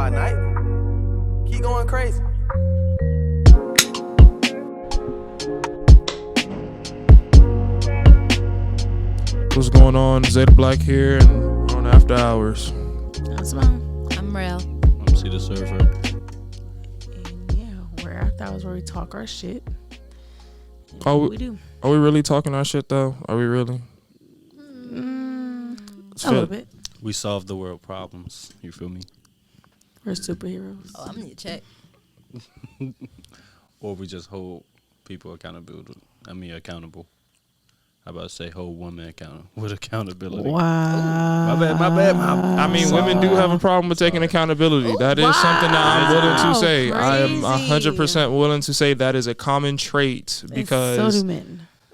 by night. Keep going crazy. What's going on? Zeta Black here and on After Hours. I'm Simone. I'm Rel. I'm See the Surfer. And yeah, we're After Hours where we talk our shit. Are we do. Are we really talking our shit though? Are we really? A little bit. We solve the world problems. You feel me? We're superheroes. Oh, I'm gonna check. Or we just hold people accountable. Accountable. How about to say hold women accountable with accountability? Wow. My bad. I mean, women do have a problem with taking accountability. That is something that I'm willing to say. I am 100% willing to say that is a common trait because so do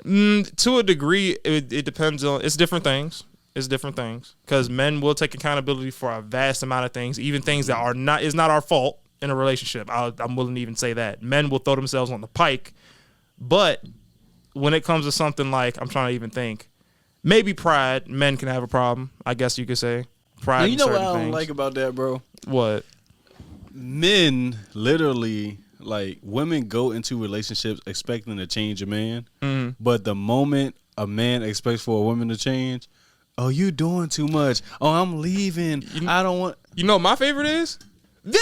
men. To a degree, it depends on. It's different things. It's different things because men will take accountability for a vast amount of things, even things that are not our fault in a relationship. I'm willing to even say that men will throw themselves on the pike, but when it comes to something like, I'm trying to even think, maybe pride, men can have a problem. I guess you could say pride. You know in what I certain don't things. like about that, bro? What? Men literally, like, women go into relationships expecting to change a man, but the moment a man expects for a woman to change, oh, you doing too much. Oh, I'm leaving. I don't want. You know what my favorite is? Then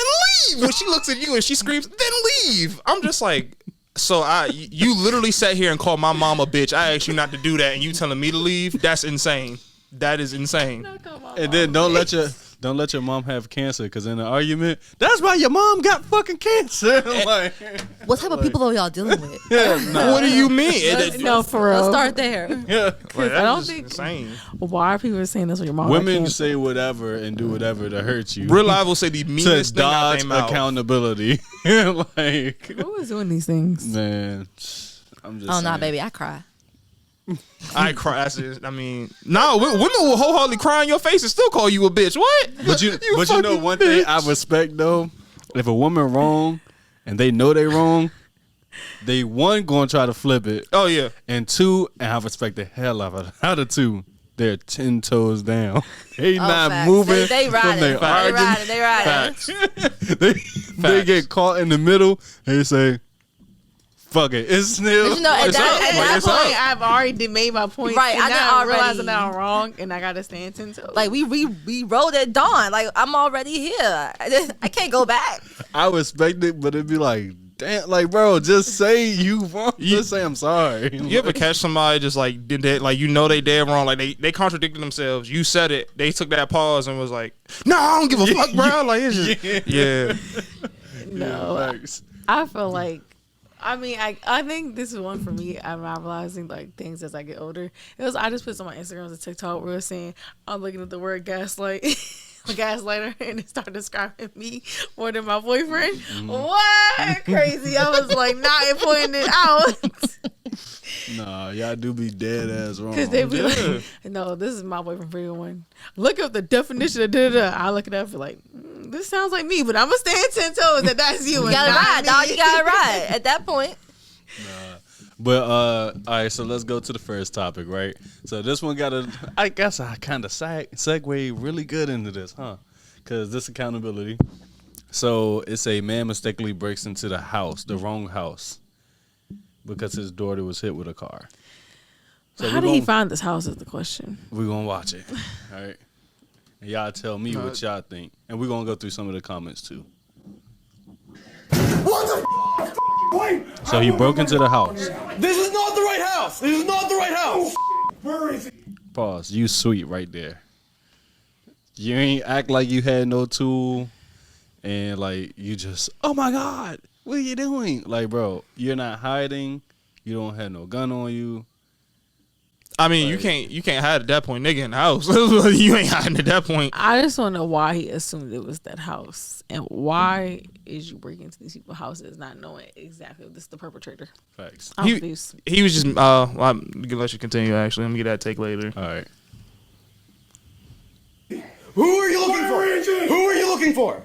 leave. When she looks at you and she screams, then leave. I'm just like, so you literally sat here and called my mom a bitch. I asked you not to do that and you telling me to leave? That's insane. That is insane. And then don't let your mom have cancer, because in an argument, that's why your mom got fucking cancer. Like, What type of people are y'all dealing with? What do you mean? No, for real. Let's start there. yeah. Like, I don't that's think- insane. Why are people saying this with your mom? Women say whatever and do whatever to hurt you. Real life will say the to meanest thing out dodge their mouth. accountability. Like, Who is doing these things? man, I'm just Oh, nah, saying. baby, I cry. I cry. I mean, no, women will wholeheartedly cry in your face and still call you a bitch. What? But you know fucking one thing I bitch. respect though, if a woman wrong and they know they wrong, they one gonna try to flip it, Oh yeah. and two, and I respect the hell out of two, they're 10 toes down. They not facts. moving. They from riding. their They argument. riding. Facts. They get caught in the middle. They say, "Fuck it, it's still." But you know, at It's that, up. at Like, that it's point, up. I've already made my point. Right, and I now done I'm realizing already- that I'm wrong, and I gotta stand 10 toes. like we rode at dawn. Like I'm already here. I can't go back. I respect it, but it'd be like, damn, like, bro, just say you wrong. Just say I'm sorry. You ever catch somebody just like did that, like you know they dead wrong, like they contradicted themselves. You said it, they took that pause and was like, "No, I don't give a fuck, bro." Like it's just yeah. no, Facts. I feel like, I mean, I think this is one for me. I'm realizing like things as I get older. I just put some on my Instagram as a TikTok where it was saying I'm looking at the word gaslight, gaslighter, and it started describing me more than my boyfriend. What crazy? I was like not pointing it out Nah, y'all do be dead ass wrong. because they be like, no, this is my boyfriend for one. Look up the definition of da-da-da. I look it up for like, this sounds like me, but I'm gonna stand 10 toes that that's you. You and gotta not ride, me. dog. You gotta ride. At that point, But all right, so let's go to the first topic, right? So this one I guess I kind of segue really good into this, huh? Because this accountability. So it's a man mistakenly breaks into the wrong house, because his daughter was hit with a car. So How did he find this house is the question. We're gonna watch it, all right? And y'all tell me what y'all think, and we're gonna go through some of the comments too. What the Wait! So he broke into the house. This is not the right house! This is not the right house! Where is he? Pause. You sweet right there. You ain't act like you had no tool, and like you just, oh my God, what are you doing? Like, bro, you're not hiding. You don't have no gun on you. I mean, you can't hide at that point, nigga, in the house. You ain't hiding at that point. I just want to know why he assumed it was that house, and why is you breaking into these people's houses not knowing exactly if this is the perpetrator? Facts. I'm He- confused. He was just well, I'm gonna let you continue. Actually, I'm gonna get that take later. All right. Who are you looking for? Who are you looking for?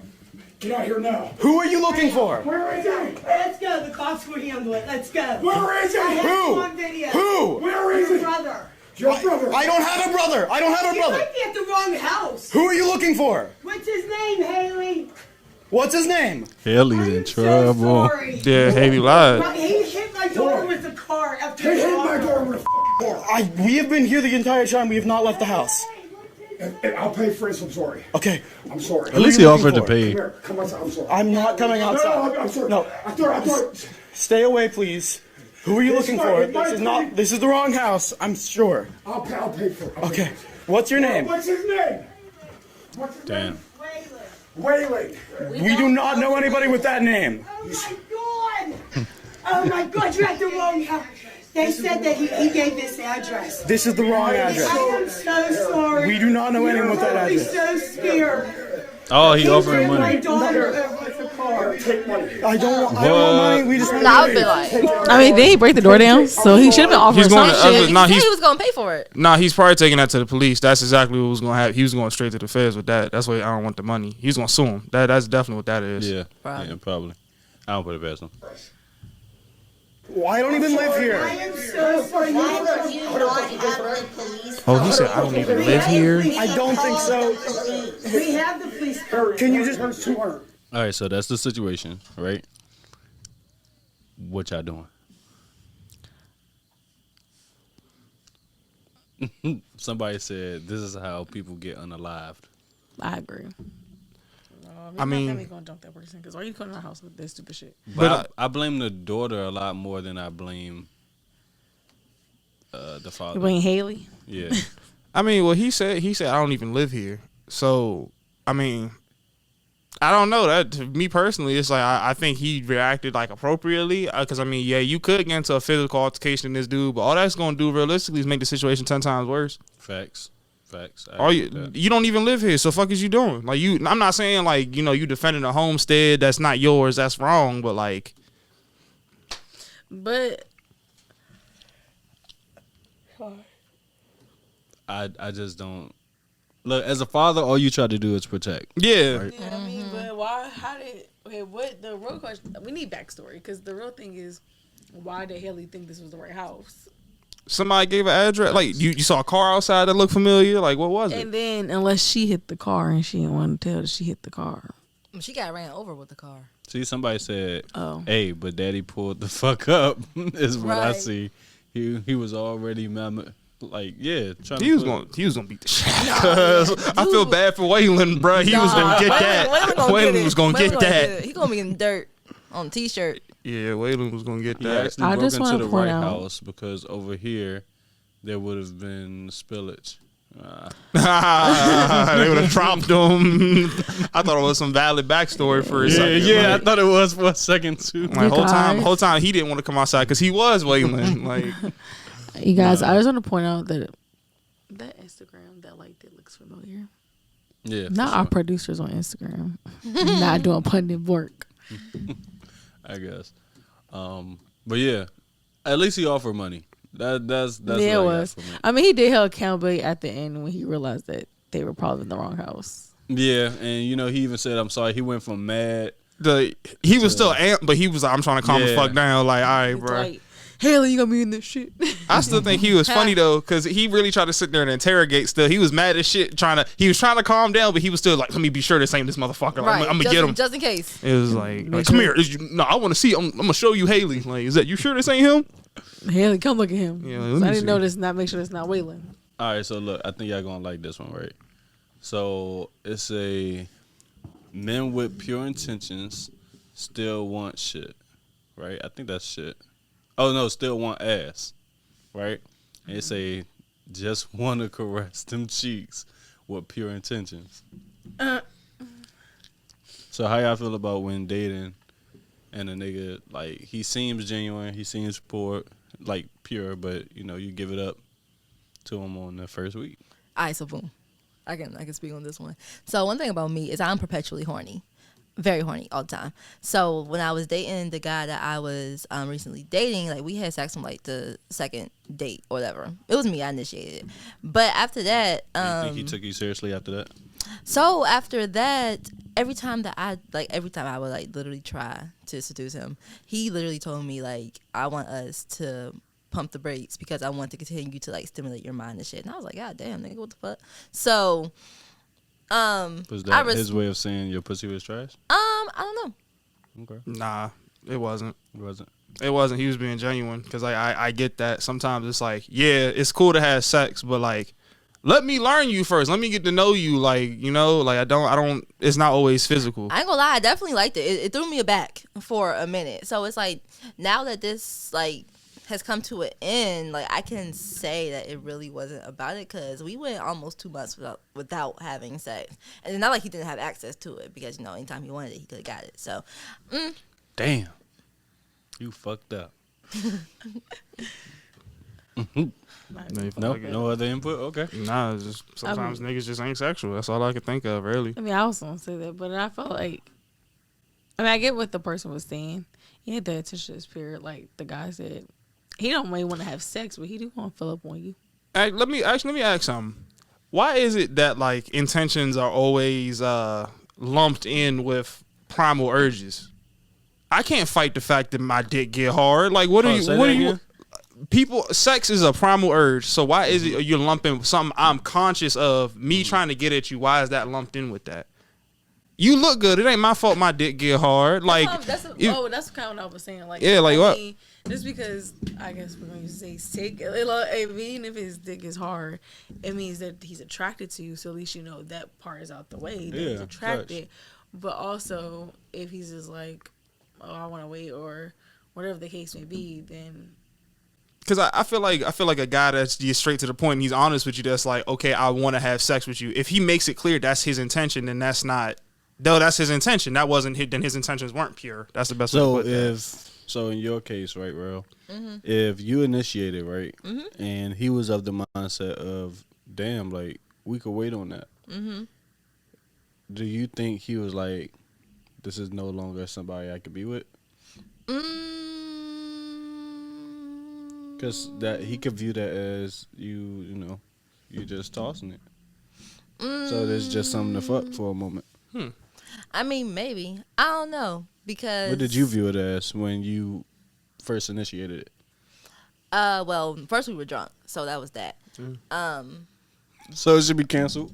Get out here now. Who are you looking for? Where is he? Let's go. The cops will handle it. Let's go. Where is I he? have Who? you on video. Who? Where is Your he? brother. Your brother. I don't have a brother. I don't have a You brother. might be at the wrong house. Who are you looking for? What's his name, Haley? What's his name? Haley's in trouble. Sorry. Yeah, Haley lied. He hit my door with the car after They he hit my door with a car. We have been here the entire time. We have not left the house. And I'll pay for this. I'm sorry. Okay. I'm sorry. At least he offered to pay. Come here. Come outside. I'm sorry. I'm not coming outside. No, I'm sorry. No. I thought. Stay away, please. Who are you looking for? This is the wrong house. I'm sure. I'll pay for it. Okay. What's your name? What's his name? What's his Damn. name? Waylon. We do not know anybody with that name. Oh my god! Oh my god, you're at the wrong house. They said that he gave this address. This is the wrong I address. am so sorry. We do not know anyone with that I'm address. so scared. Oh, he offered ran my money. daughter over with the car. Take money. I don't want money. We just want I would be like, I mean, they break the door down, so he should have been offering He's going some to shit. nah, he he's was gonna pay for it. nah, he's probably taking that to the police. That's exactly what was going to happen. He was going straight to the feds with that. That's why I don't want the money. He's going to sue him. That's definitely what that is. Yeah, Probably. yeah, probably. I don't put it past him. Well, I don't even live I here. am so sorry. Why would you not have the police? Oh, he said I don't even live here. I don't think so. We have the police car. Can you just... All right, so that's the situation, right? What y'all doing? Somebody said this is how people get unalived. I agree. I mean- he's gonna jump that person because why you coming to our house with this stupid shit? But I blame the daughter a lot more than I blame the You father. blame Haley? Yeah, I mean, well, he said I don't even live here. So, I mean, I don't know. That to me personally, it's like I think he reacted like appropriately because I mean, yeah, you could get into a physical altercation in this dude, but all that's gonna do realistically is make the situation 10 times worse. facts. I All agree with that. you don't even live here, so fuck is you doing? Like I'm not saying like you defending a homestead that's not yours, that's wrong, but like But I just don't look as a father. All you try to do is protect. yeah. Right. yeah, I mean, but why? How did? Okay, what the real question? We need backstory because the real thing is, why did Haley think this was the right house? Somebody gave an address. Like you saw a car outside that looked familiar. Like what was it? And then, unless she hit the car and she didn't want to tell that she hit the car. She got ran over with the car. See, somebody said, Oh. "Hey, but Daddy pulled the fuck up." Is what I Right. see. He was already like trying. He was gonna beat the shit. I feel bad for Waylon, bro. He was gonna get that. Waylon was gonna get that. He gonna be in dirt on t-shirt. Yeah, Waylon was gonna get He that. actually I broke just into wanna the point right out- house because over here there would have been spillage. They would have dropped him. I thought it was some valid backstory for a second. I Like, thought it was for a second too. like You whole guys. time he didn't want to come outside because he was Waylon. Like You guys, I just want to point out that that Instagram that that looks familiar. Yeah, for Not our sure, producers on Instagram, not doing putting in work. I guess. But yeah, at least he offered money. That's Yeah, what it I got was. from it. I mean, he did hold accountability at the end when he realized that they were probably in the wrong house. Yeah, and he even said I'm sorry. He went from mad. he was still amped, but he was like, I'm trying to calm the Yeah. fuck down. Like, all right, He's bro. like, Haley, you gonna be in this shit? I still think he was funny though, because he really tried to sit there and interrogate. Still, he was mad as shit. He was trying to calm down, but he was still like, "Let me be sure this ain't this motherfucker. Like, Right. I'm gonna get him." Just in case. It was like come here. No, I want to see. I'm gonna show you Haley. Like, is that you sure this ain't him? Haley, come look at him. Yeah, So let me I didn't see. know this. Not make sure it's not Waylon. All right, so look, I think y'all gonna like this one, right? So it's a men with pure intentions still want shit, right? I think that's shit. Oh no, still want ass, right? And it say just want to caress them cheeks with pure intentions. So how y'all feel about when dating and a nigga like he seems genuine, he seems pure, but you give it up to him on the first week? All right, so boom. I can speak on this one. So one thing about me is I'm perpetually horny. Very horny all the time. So when I was dating the guy that I was recently dating, like we had sex on like the second date or whatever. It was me, I initiated it. But after that, You think he took you seriously after that? so after that, every time I would like literally try to seduce him, he literally told me like, I want us to pump the brakes because I want to continue to like stimulate your mind and shit. And I was like, God damn, nigga, what the fuck? So Was I that his way of saying your pussy was trash? I don't know. Okay. Nah, it wasn't. It wasn't. It wasn't. He was being genuine because I get that. Sometimes it's like, yeah, it's cool to have sex, but like, let me learn you first. Let me get to know you. Like, you know, like I don't. It's not always physical. I ain't gonna lie, I definitely liked it. It threw me aback for a minute. So it's like now that this like has come to an end, like I can say that it really wasn't about it because we went almost 2 months without having sex, and it's not like he didn't have access to it because you know anytime he wanted it he could have got it. So, Damn. You fucked up. No other input. Okay. Nah, it's just sometimes niggas just ain't sexual. That's all I could think of, really. I mean, I was gonna say that, but I felt like, I mean, I get what the person was saying. He had the attention to his period, like the guy said. He don't really want to have sex, but he do want to fill up on you. Hey, let me ask something. Why is it that like intentions are always lumped in with primal urges? I can't fight the fact that my dick get hard. Like, what are you? People, sex is a primal urge. So why is it you're lumping something I'm conscious of me trying to get at you? Why is that lumped in with that? You look good. It ain't my fault my dick get hard. Like that's kind of what I was saying. Like, yeah, like what? Just because I guess we're going to say sick, even if his dick is hard, it means that he's attracted to you. So at least you know that part is out the way. That he's attracted. But also, if he's just like, oh, I want to wait or whatever the case may be, then. Because I feel like a guy that's just straight to the point and he's honest with you, that's like, okay, I want to have sex with you. If he makes it clear that's his intention, then that's not. Though that's his intention. That wasn't his. Then his intentions weren't pure. That's the best way to put that. So in your case, right, Ro, if you initiated, right, and he was of the mindset of, damn, like we could wait on that. Do you think he was like, this is no longer somebody I could be with? Because that he could view that as you just tossing it. So there's just something to fuck for a moment. I mean, maybe. I don't know because. What did you view it as when you first initiated it? Well, first we were drunk, so that was that. So it should be canceled.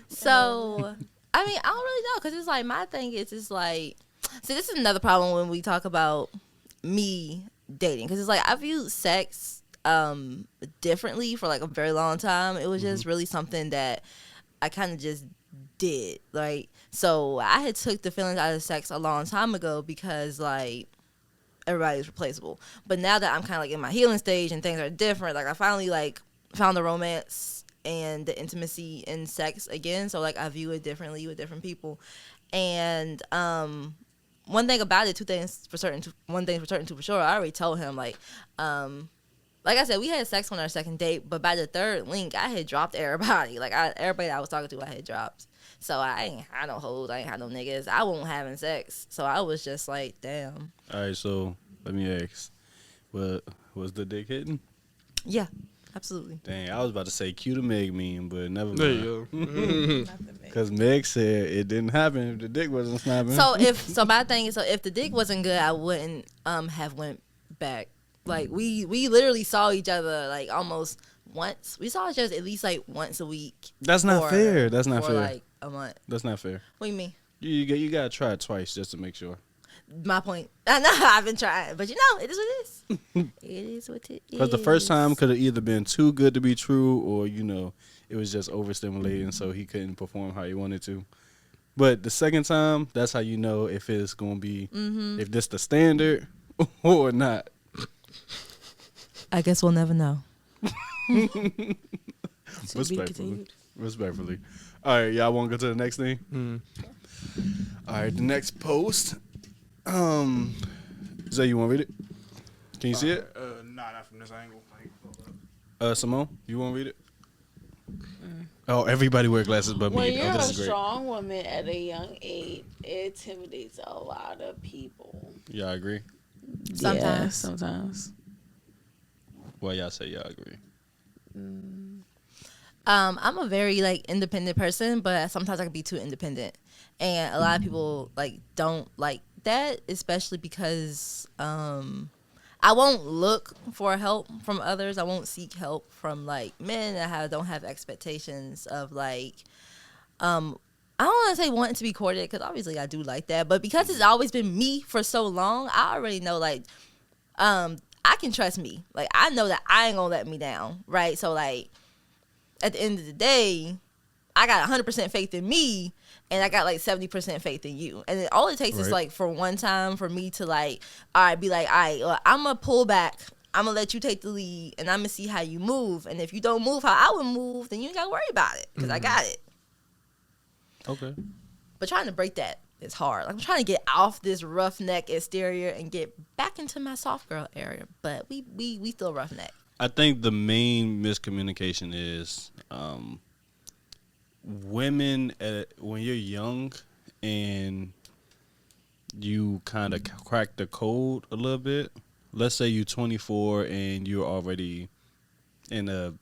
So, I mean, I don't really know because it's like my thing is it's like, see, this is another problem when we talk about me dating because it's like I viewed sex differently for like a very long time. It was just really something that I kind of just did, like, so I had took the feelings out of sex a long time ago because like everybody's replaceable. But now that I'm kind of like in my healing stage and things are different, like I finally like found the romance and the intimacy in sex again. So like I view it differently with different people. And one thing about it, two things for certain, one thing for certain, two for sure. I already told him like I said, we had sex on our second date, but by the third link, I had dropped everybody. Like everybody that I was talking to, I had dropped. So I ain't had no hoes, I ain't had no niggas. I wasn't having sex. So I was just like, damn. All right, so let me ask, was the dick hitting? Yeah, absolutely. Dang, I was about to say cue the Meg meme, but never mind. There you go. Because Meg said it didn't happen if the dick wasn't snapping. So my thing is, if the dick wasn't good, I wouldn't have went back. Like we literally saw each other like almost once. We saw each other at least like once a week. That's not fair. That's not fair. Like a month. That's not fair. What do you mean? You gotta try it twice just to make sure. My point. I know I've been trying, but you know it is what it is. It is what it is. Because the first time could have either been too good to be true, or it was just overstimulating, so he couldn't perform how he wanted to. But the second time, that's how you know if it's gonna be if this the standard or not. I guess we'll never know. Respectfully. All right, y'all want to go to the next thing? All right, the next post. Zay, you want to read it? Can you see it? Nah, not from this angle. Simone, you want to read it? Oh, everybody wear glasses but me. When you're a this is great. strong woman at a young age, it intimidates a lot of people. Y'all agree? Sometimes. Yeah, sometimes. Well, y'all say y'all agree. I'm a very like independent person, but sometimes I can be too independent, and a lot of people like don't like that, especially because I I won't look for help from others. I won't seek help from like men that don't have expectations of like, I don't want to say wanting to be courted because obviously I do like that, but because it's always been me for so long, I already know like, I can trust me. Like I know that I ain't gonna let me down, right? So like, at the end of the day, I got 100% faith in me. And I got like 70% faith in you. And then all it takes is like for one time for me to like, all right, be like, all right, well, I'm going to pull back. I'm going to let you take the lead and I'm going to see how you move. And if you don't move how I would move, then you ain't got to worry about it because I got it. Okay. But trying to break that is hard. Like, I'm trying to get off this roughneck exterior and get back into my soft girl area. But we still roughneck. I think the main miscommunication is women when you're young and you kind of crack the code a little bit. Let's say you're 24 and you're already in a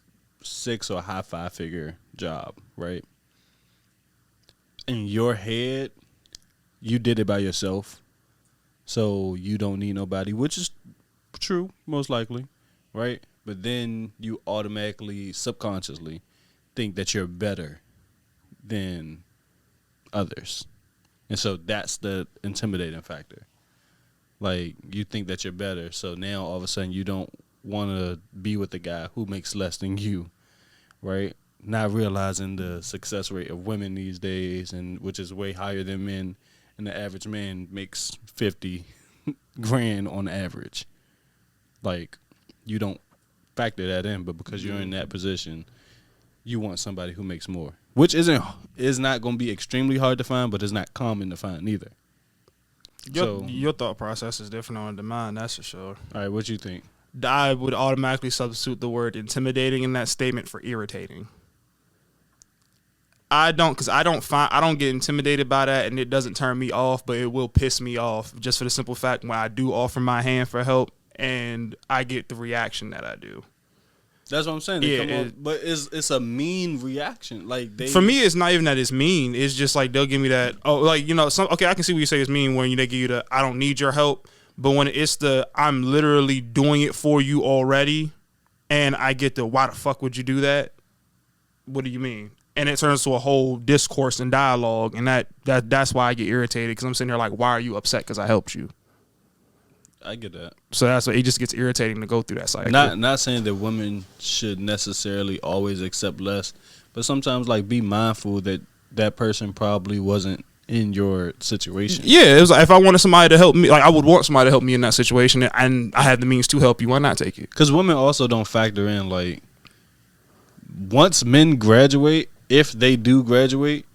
6 or high 5-figure job, right? In your head, you did it by yourself, so you don't need nobody, which is true, most likely, right? But then you automatically, subconsciously, think that you're better than others. And so that's the intimidating factor. Like, you think that you're better, so now all of a sudden you don't want to be with the guy who makes less than you, right? Not realizing the success rate of women these days, and which is way higher than men, and the average man makes 50 grand on average. Like, you don't factor that in, but because you're in that position, you want somebody who makes more, which is not going to be extremely hard to find, but it's not common to find either. Your thought process is different on demand, that's for sure. All right, what you think? I would automatically substitute the word intimidating in that statement for irritating. I don't get intimidated by that, and it doesn't turn me off, but it will piss me off just for the simple fact when I do offer my hand for help and I get the reaction that I do. That's what I'm saying. Yeah, but it's a mean reaction. Like, for me, it's not even that it's mean. It's just like they'll give me that. Oh, like, okay, I can see what you say is mean when they give you the I don't need your help, but when it's the I'm literally doing it for you already, and I get the why the fuck would you do that? What do you mean? And it turns to a whole discourse and dialogue, and that's why I get irritated because I'm sitting here like, why are you upset because I helped you? I get that. So that's why it just gets irritating to go through that cycle. Not saying that women should necessarily always accept less, but sometimes like be mindful that that person probably wasn't in your situation. Yeah, it was like if I wanted somebody to help me, like I would want somebody to help me in that situation, and I had the means to help you. Why not take it? Because women also don't factor in like once men graduate, if they do graduate,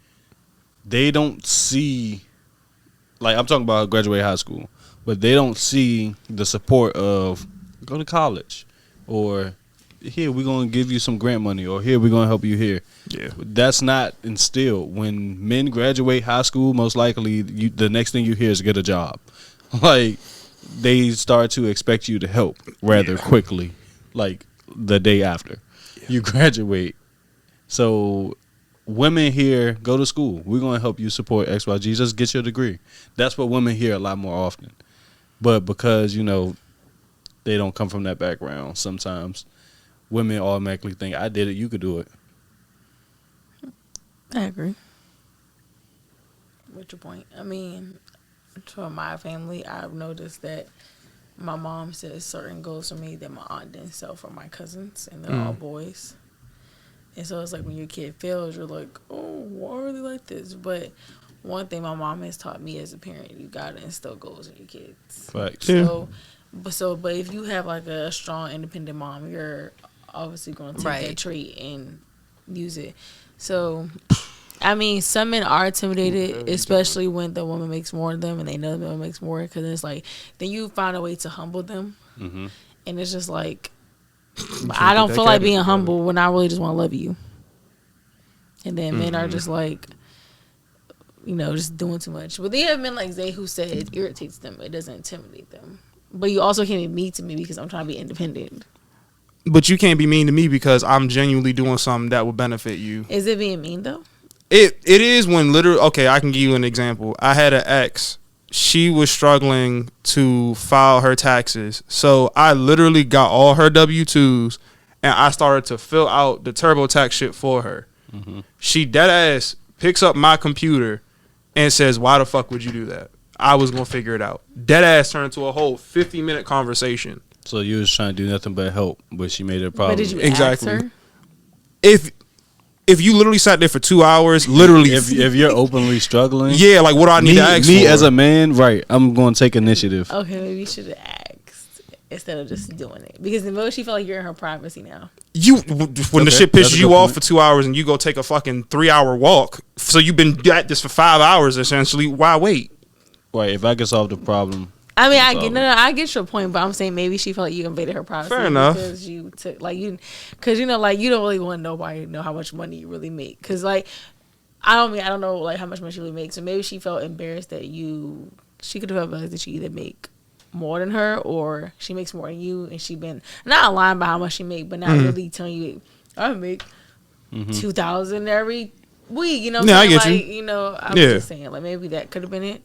they don't see like I'm talking about graduate high school. But they don't see the support of go to college or here we're going to give you some grant money or here we're going to help you here. Yeah. That's not instilled. When men graduate high school, most likely the next thing you hear is get a job. Like they start to expect you to help rather quickly, like the day after you graduate. So women here go to school. We're going to help you support XYG. Just get your degree. That's what women hear a lot more often. But because, they don't come from that background, sometimes women automatically think, I did it, you could do it. I agree. What's your point? I mean, for my family, I've noticed that my mom says certain goals for me that my aunt didn't sell for my cousins, and they're all boys. And so it's like when your kid fails, you're like, oh, why are they like this? But one thing my mom has taught me as a parent, you gotta instill goals in your kids. Facts. But if you have like a strong, independent mom, you're obviously going to take that trait and use it. So, I mean, some men are intimidated, especially when the woman makes more than them and they know the woman makes more, because it's like then you find a way to humble them, and it's just like I don't feel like being humble when I really just want to love you, and then men are just like. Just doing too much. But they have men like Zay who said it irritates them. It doesn't intimidate them. But you also can't be mean to me because I'm trying to be independent. But you can't be mean to me because I'm genuinely doing something that will benefit you. Is it being mean though? It is when literally, okay, I can give you an example. I had an ex. she was struggling to file her taxes. So I literally got all her W-2s and I started to fill out the TurboTax shit for her. She dead ass picks up my computer and says, "Why the fuck would you do that?" I was gonna figure it out. Dead ass turned into a whole 50-minute conversation. So you was trying to do nothing but help, but she made it a problem. But did you Exactly. ask her? If you literally sat there for 2 hours, literally, if you're openly struggling, yeah, like what do I need to ask me for? as a man, right? I'm going to take initiative. Okay, maybe you should have asked instead of just doing it. Because the most she felt like you're in her privacy now. When the shit that's a pisses you good off point. for 2 hours and you go take a fucking 3-hour walk, so you've been at this for 5 hours essentially. Why wait? Right. If I can solve the problem, I mean, I get your point, but I'm saying maybe she felt like you invaded her privacy. Fair enough. Because you took because you know, like you don't really want nobody to know how much money you really make. Because like, I don't know like how much money she really makes. So maybe she felt embarrassed that she could have felt that you either make more than her or she makes more than you, and she been not lying about how much she make, but not really telling you I make $2,000 every week. You know, what Yeah, I I'm get saying? you. Like, you know, I'm Yeah. just saying like maybe that could have been it.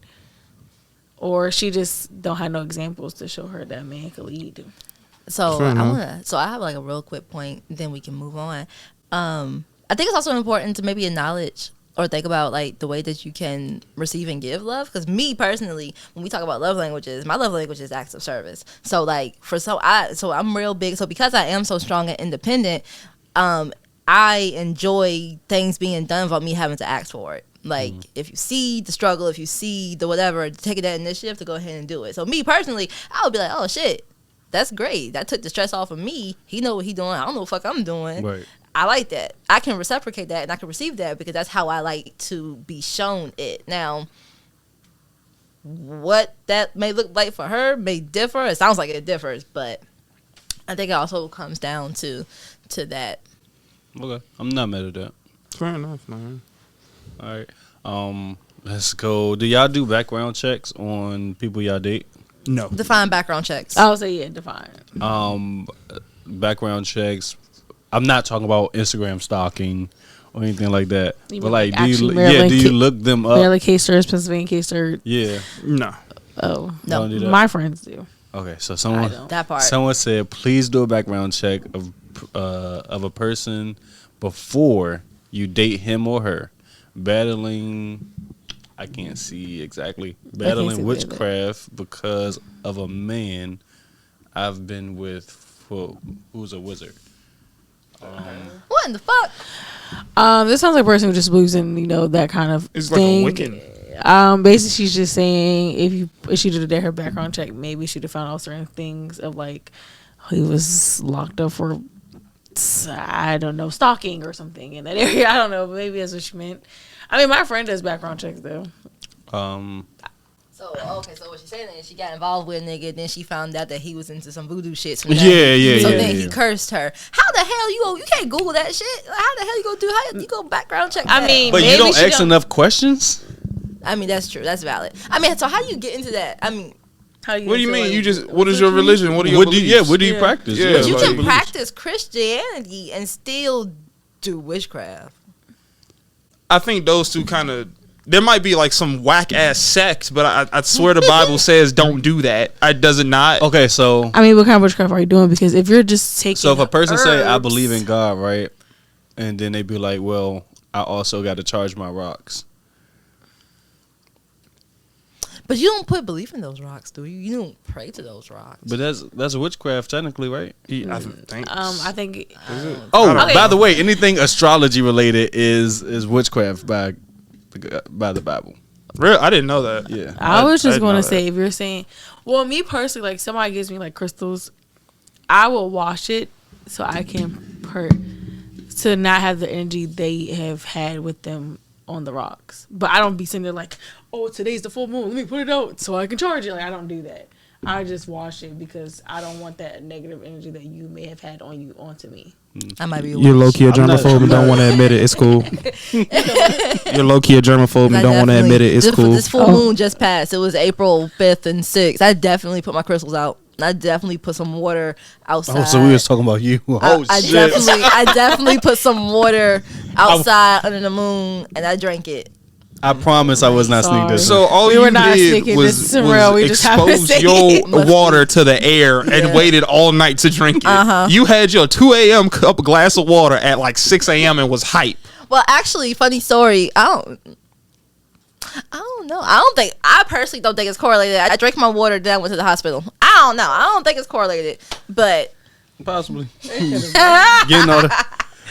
Or she just don't have no examples to show her that man could lead. So Fair enough. I have like a real quick point, then we can move on. I think it's also important to maybe acknowledge or think about like the way that you can receive and give love. Because me personally, when we talk about love languages, my love language is acts of service. So like I'm real big. So because I am so strong and independent, I enjoy things being done without me having to ask for it. Like, if you see the struggle, if you see the whatever, taking that initiative to go ahead and do it. So me personally, I would be like, oh shit, that's great. That took the stress off of me. He know what he doing. I don't know what the fuck I'm doing. right? I like that. I can reciprocate that and I can receive that because that's how I like to be shown it. Now, what that may look like for her may differ. It sounds like it differs, but I think it also comes down to that. Okay, I'm not mad at that. Fair enough, man. All right, let's go. Do y'all do background checks on people y'all date? No. Define background checks. I would say yeah, define. Background checks. I'm not talking about Instagram stalking or anything like that. You But mean like, like do you actually do Maryland you ca- look them up? Maryland case search, Pennsylvania case search. Yeah. No. Oh No. Don't do that? my friends do. Okay, so I someone don't. That part. someone said, please do a background check of a person before you date him or her. Battling, I can't see exactly. see Battling the witchcraft because of a man I've been with who's a wizard. What in the fuck? This sounds like a person who just believes in that kind of It's like a thing. Wiccan. Basically, she's just saying if she did her background check, maybe she'd have found out certain things of like he was locked up for I don't know stalking or something in that area. I don't know, but maybe that's what she meant. I mean, my friend does background checks though. So what she's saying is she got involved with a nigga, then she found out that he was into some voodoo shit. So Yeah. then he yeah. cursed her. How the hell you can't Google that shit? How the hell you go background check I that? mean, But you maybe don't she ask enough questions? I mean that's true. That's valid. I mean, so how do you get into that? I mean, How What do you feel mean? like- You just what is your religion? What are your What do beliefs? you Yeah. practice? Yeah, you like- can practice Christianity and still do witchcraft. I think those two kind of. There might be like some whack ass sect, but I swear the Bible says don't do that. Does it not? Okay, so I mean, what kind of witchcraft are you doing? Because if you're just taking, if a person say I herbs- believe in God, right, and then they be like, well, I also got to charge my rocks. But you don't put belief in those rocks, do you? You don't pray to those rocks. But that's witchcraft technically, right? I think. I think Oh, Okay. by the way, anything astrology related is witchcraft by the Bible. Real, I didn't know that. Yeah. I was just didn't going know to that. say, if you're saying, well, me personally, like somebody gives me like crystals, I will wash it so I can to not have the energy they have had with them on the rocks. But I don't be sitting there like, oh, today's the full moon, let me put it out so I can charge it. Like I don't do that. I just wash it because I don't want that negative energy that you may have had on you onto me. I might be. You're low key a I'm not- germaphobe and don't want to admit it. It's cool. You're low key a germaphobe and don't want to admit it. It's cool. This full moon just passed. It was April 5th and 6th. I definitely put my crystals out. I definitely put some water outside. Oh, so we was talking about you. I definitely put some water outside under the moon, and I drank it. I promise I was not sneak Sorry. dissing. So all We were you not did sneaking was, this around. We just happened to expose say your it. water to the air and waited all night to drink it. You had your 2 a.m. cup glass of water at like 6 a.m. and was hype. Well, actually, funny story. I don't know. I personally don't think it's correlated. I drank my water, then went to the hospital. I don't know. I don't think it's correlated, but Possibly.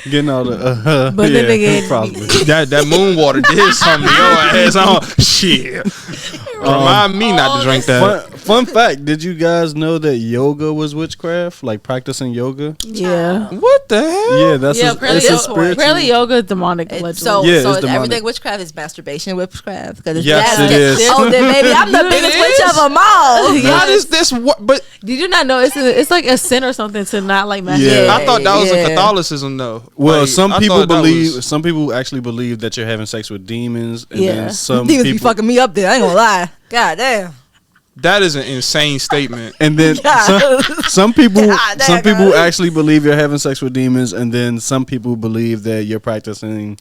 Getting all the But then again, possibly. That moon water did something to your ass on. Shit. Remind me not to drink that. Fun fact, did you guys know that yoga was witchcraft? Like practicing yoga? yeah. What the hell? Yeah, that's Yeah, a, apparently, it's a spiritual. apparently yoga is demonic. Allegedly. so Yeah, so it's is everything demonic. witchcraft is masturbation witchcraft. 'Cause if Yes, that's it is. Oh, then maybe I'm the biggest witch of them all. How does this what? But Did you not know it's like a sin or something to not like masturbate? Yeah. I thought that was Yeah. in Catholicism though. Well, Like, some I people thought that believe. was- Some people actually believe that you're having sex with demons, and Yeah. then some Demons be people. fucking me up there. I ain't gonna lie. God damn. that is an insane statement. And then God. some people, God damn, some people guys. actually believe you're having sex with demons, and then some people believe that you're practicing,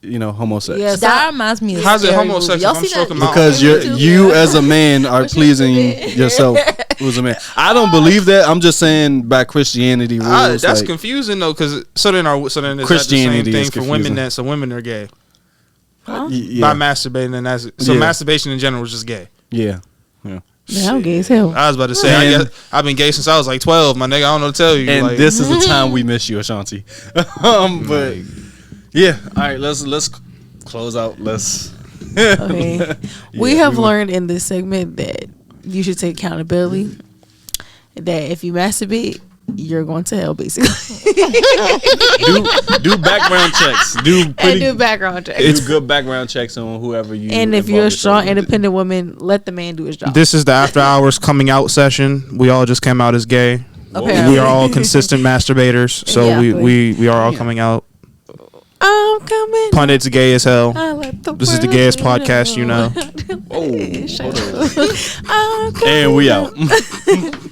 homosex. Yeah, That reminds me of How's it Scary homosexual Movie. Y'all if I'm see that? stroking my Because you as a man are pleasing yourself as a man. I don't believe that. I'm just saying by Christianity rules. That's like, confusing though, because so then is that the Christianity same is thing for women confusing. that so women are gay yeah, by masturbating, and that's so Yeah. masturbation in general is just gay. yeah. Man, I'm gay as hell. I was about to say, And- I've been gay since I was like 12, my nigga. I don't know what to tell you. And like, this is the time we miss you, Ashanti. But yeah, all right. Let's close out. Let's. Okay. We Yeah, have we- learned in this segment that you should take accountability. That if you masturbate, you're going to hell, basically. do background checks. And do background checks. It's good background checks on whoever you. And if involve you're a yourself strong, with. independent woman, let the man do his job. this is the after hours coming out session. We all just came out as gay. Apparently. We are all consistent masturbators, so Exactly. we are all coming out. I'm coming. Pundits gay as hell. I let the This is the world gayest know. podcast you know. Oh, I'm and we out. coming.